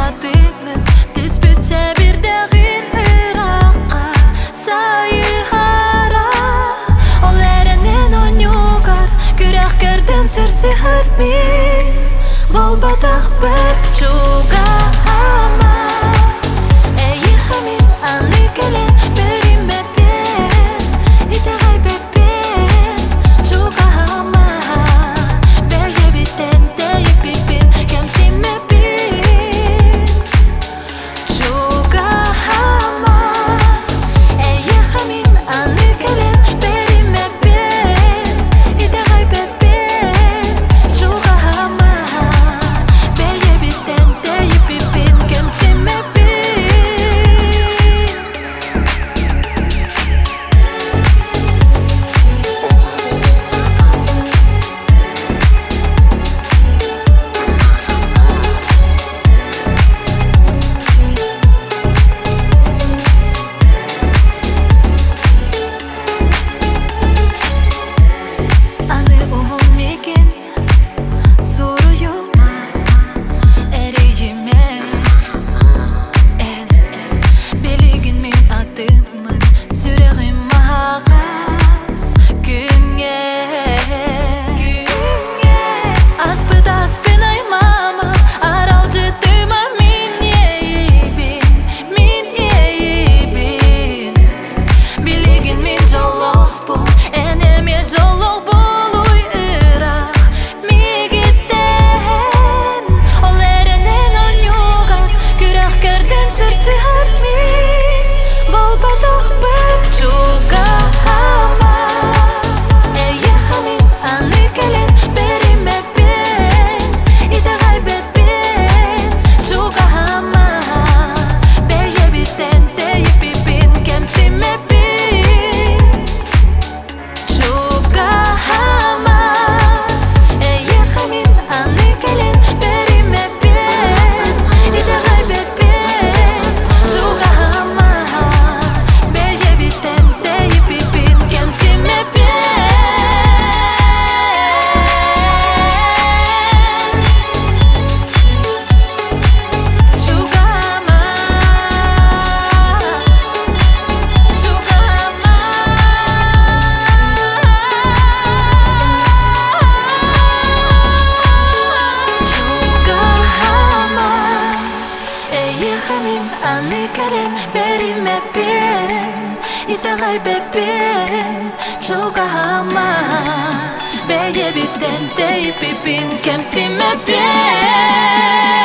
хатының түс бітсе бірдәғин Ираққа сайыхара Ол әрінен онюгар Күрәқ керден сір сихар мин Бол батақ бір чуға ама Әйі хамин аны келен Берім бәпен Итағай бәпен Чуға ама Бәге біттен тәйіп біппен Кәмсім мәпен Чуға ама Әйі хамин аны келен Берім бәпен Итағай бәпен Чуға ама Бәге біттен тәйіп біппен Кәмсім мәпен Аны умумекен Сурuyum Eriyime Белигин мен атымын Сүрегім мағаз Күнге Аспыт астын аймама Арал жытыма Min ейбин Белигин мен жолоқ бұл Энеме жолоқ бұл Уй Ирақ Мегеттен Ол әрінен онюгар Күрәқ керден сірсі хармин Бол батақ бір чуға ама Әйі хамин аны келен Берім бәпен Итағай бәпен Чуға ама Бәйе біттен тәйіп біппен Кәмсім мәпен Чуға ама Әйі хамин аны келен Берім бәпен Итағай бәпен Чуға ама Бәйе біттен тәйіп біппен Кәмсім мәпен Чуға ама Чуға ама Чуға ама Әйі хамин аны келен Берім бәпен Итағай бәпен Чуға ама Бәйе біттен тәйіп біппен Кәмсім мәпен